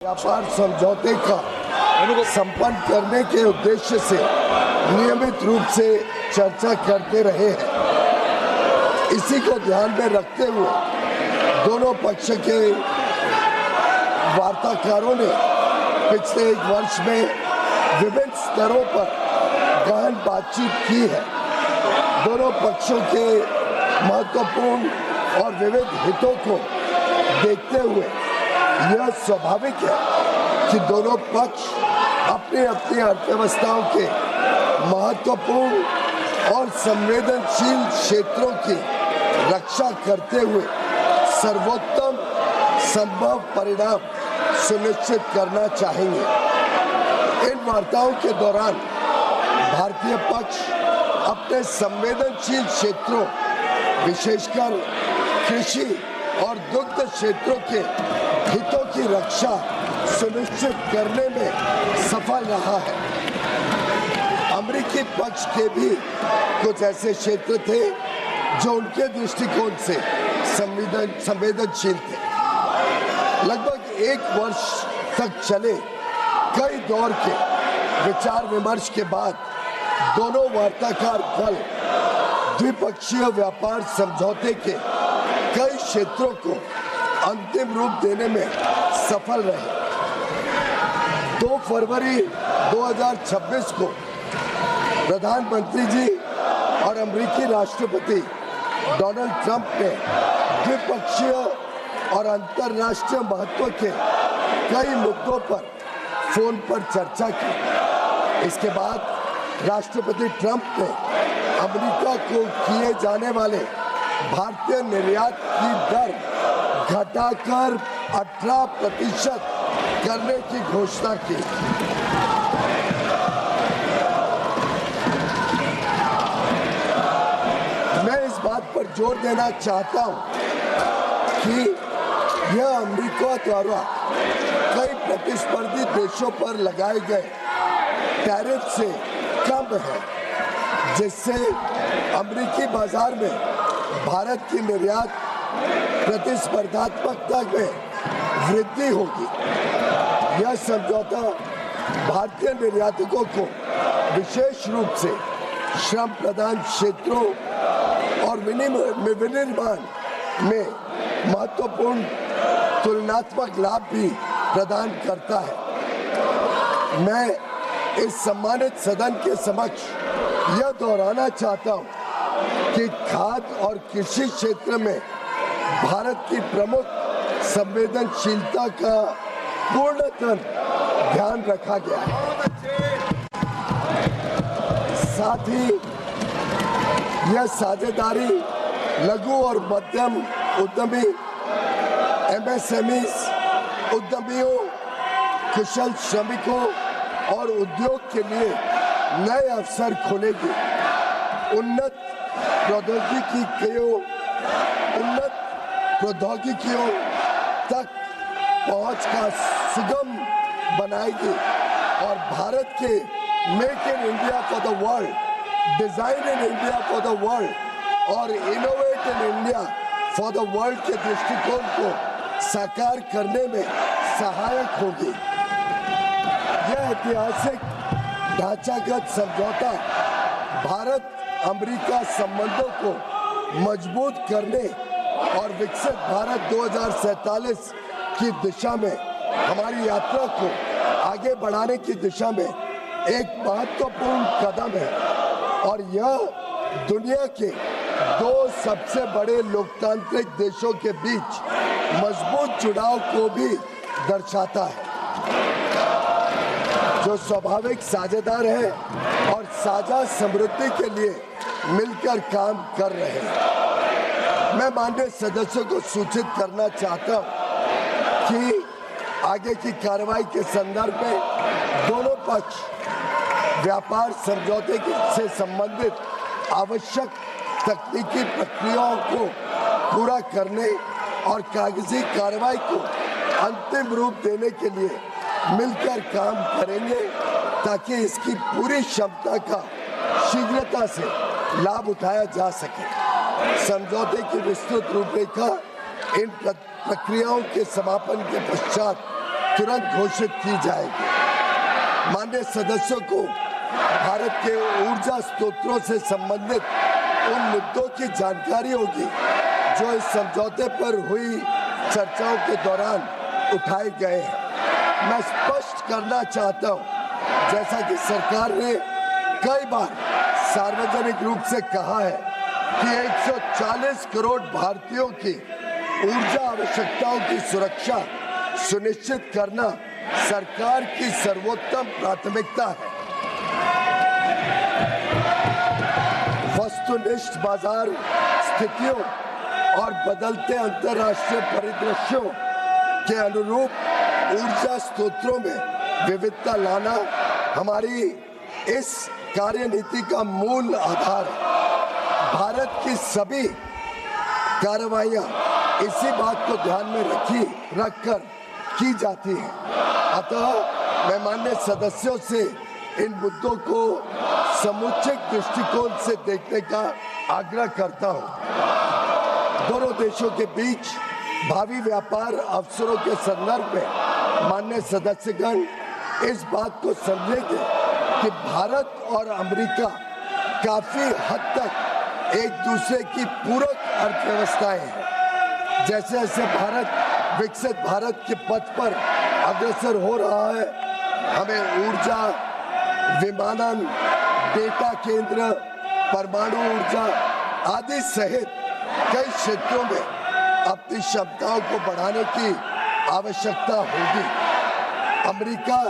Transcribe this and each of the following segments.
व्यापार समझौते का संपन्न करने के उद्देश्य से नियमित रूप से चर्चा करते रहे हैं। इसी को ध्यान में रखते हुए दोनों पक्ष के वार्ताकारों ने पिछले एक वर्ष में विभिन्न स्तरों पर गहन बातचीत की है। दोनों पक्षों के महत्वपूर्ण और विविध हितों को देखते हुए यह स्वाभाविक है कि दोनों पक्ष अपनी अपनी अर्थव्यवस्थाओं के महत्वपूर्ण और संवेदनशील क्षेत्रों की रक्षा करते हुए सर्वोत्तम संभव परिणाम सुनिश्चित करना चाहेंगे। इन वार्ताओं के दौरान भारतीय पक्ष अपने संवेदनशील क्षेत्रों, विशेषकर कृषि और दुग्ध क्षेत्रों के हितों की रक्षा सुनिश्चित करने में सफल रहा है। अमेरिकी पक्ष के भी कुछ ऐसे क्षेत्र थे जो उनके दृष्टिकोण से संवेदनशील थे। लगभग एक वर्ष तक चले कई दौर के विचार विमर्श के बाद दोनों वार्ताकार दल द्विपक्षीय व्यापार समझौते के कई क्षेत्रों को अंतिम रूप देने में सफल रहे। 2 फरवरी 2026 को प्रधानमंत्री जी और अमेरिकी राष्ट्रपति डोनाल्ड ट्रंप ने द्विपक्षीय और अंतर्राष्ट्रीय महत्व के कई मुद्दों पर फोन पर चर्चा की। इसके बाद राष्ट्रपति ट्रंप ने अमेरिका को किए जाने वाले भारतीय निर्यात की दर घटाकर 18% करने की घोषणा की। मैं इस बात पर जोर देना चाहता हूं कि यह अमेरिका द्वारा कई प्रतिस्पर्धी देशों पर लगाए गए टैरिफ से कम है, जिससे अमेरिकी बाजार में भारत की निर्यात प्रतिस्पर्धात्मकता में वृद्धि होगी। यह समझौता भारतीय निर्यातकों को विशेष रूप से श्रम प्रधान क्षेत्रों और विनिर्माण में महत्वपूर्ण तुलनात्मक लाभ भी प्रदान करता है। मैं इस सम्मानित सदन के समक्ष यह दोहराना चाहता हूं कि खाद्य और कृषि क्षेत्र में भारत की प्रमुख संवेदनशीलता का पूर्णतः ध्यान रखा गया है। साथ ही यह साझेदारी लघु और मध्यम उद्यमी, MSMEs, उद्यमियों, कुशल श्रमिकों और उद्योग के लिए नए अवसर खोलेगी। उन्नत प्रौद्योगिकियों तक पहुंच का सुगम बनाएगी और भारत के make in India for the world, design in India for the world और innovate in India for the world के दृष्टिकोण को साकार करने में सहायक होगी। यह ऐतिहासिक ढांचागत समझौता भारत अमेरिका संबंधों को मजबूत करने और विकसित भारत 2047 की दिशा में हमारी यात्रा को आगे बढ़ाने की दिशा में एक महत्वपूर्ण कदम है और यह दुनिया के 2 सबसे बड़े लोकतांत्रिक देशों के बीच मजबूत जुड़ाव को भी दर्शाता है, जो स्वाभाविक साझेदार है और साझा समृद्धि के लिए मिलकर काम कर रहे हैं। मैं माननीय सदस्यों को सूचित करना चाहता हूं कि आगे की कार्रवाई के संदर्भ में दोनों पक्ष व्यापार समझौते से संबंधित आवश्यक तकनीकी प्रक्रियाओं को पूरा करने और कागजी कार्रवाई को अंतिम रूप देने के लिए मिलकर काम करेंगे ताकि इसकी पूरी क्षमता का शीघ्रता से लाभ उठाया जा सके। समझौते की विस्तृत रूपरेखा इन प्रक्रियाओं के समापन के पश्चात तुरंत घोषित की जाएगी। माननीय सदस्यों को भारत के ऊर्जा स्रोतों से संबंधित उन मुद्दों की जानकारी होगी जो इस समझौते पर हुई चर्चाओं के दौरान उठाए गए हैं। मैं स्पष्ट करना चाहता हूं, जैसा कि सरकार ने कई बार सार्वजनिक रूप से कहा है कि 140 करोड़ भारतीयों की ऊर्जा आवश्यकताओं की सुरक्षा सुनिश्चित करना सरकार की सर्वोत्तम प्राथमिकता है। वस्तुनिष्ठ बाजार स्थितियों और बदलते अंतर्राष्ट्रीय परिदृश्यों के अनुरूप ऊर्जा स्रोतों में विविधता लाना हमारी इस कार्यनीति का मूल आधार है। भारत की सभी कार्रवाइयां इसी बात को ध्यान में रखकर की जाती हैं। अतः मैं माननीय सदस्यों से इन मुद्दों को समुचित दृष्टिकोण से देखने का आग्रह करता हूं। दोनों देशों के बीच भावी व्यापार अवसरों के संदर्भ में माननीय सदस्यगण इस बात को समझेंगे कि भारत और अमेरिका काफी हद तक एक दूसरे की पूरक अर्थव्यवस्थाएं हैं। जैसे जैसे भारत विकसित भारत के पथ पर अग्रसर हो रहा है, हमें ऊर्जा, विमानन, डेटा केंद्र, परमाणु ऊर्जा आदि सहित कई क्षेत्रों में अपनी क्षमताओं को बढ़ाने की आवश्यकता होगी। अमेरिका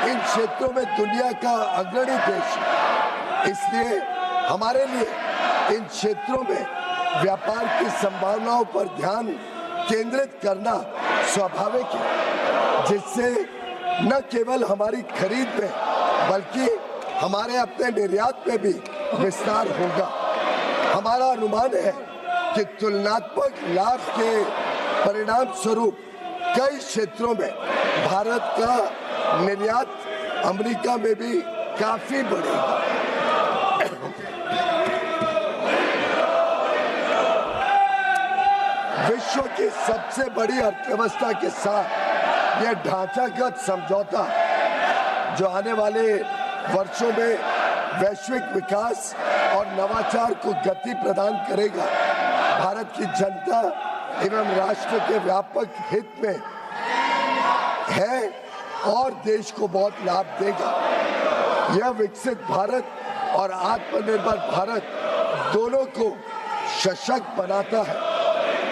इन क्षेत्रों में दुनिया का अग्रणी देश है, इसलिए हमारे लिए इन क्षेत्रों में व्यापार की संभावनाओं पर ध्यान केंद्रित करना स्वाभाविक है, जिससे न केवल हमारी खरीद में बल्कि हमारे अपने निर्यात में भी विस्तार होगा। हमारा अनुमान है कि तुलनात्मक लाभ के परिणाम स्वरूप कई क्षेत्रों में भारत का निर्यात अमेरिका में भी काफी बढ़ेगा। विश्व की सबसे बड़ी अर्थव्यवस्था के साथ यह ढांचागत समझौता जो आने वाले वर्षों में वैश्विक विकास और नवाचार को गति प्रदान करेगा, भारत की जनता एवं राष्ट्र के व्यापक हित में है और देश को बहुत लाभ देगा। यह विकसित भारत और आत्मनिर्भर भारत दोनों को सशक्त बनाता है।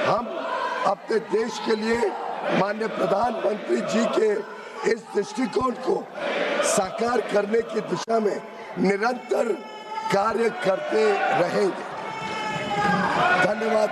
हम अपने देश के लिए माननीय प्रधानमंत्री जी के इस दृष्टिकोण को साकार करने की दिशा में निरंतर कार्य करते रहेंगे। धन्यवाद।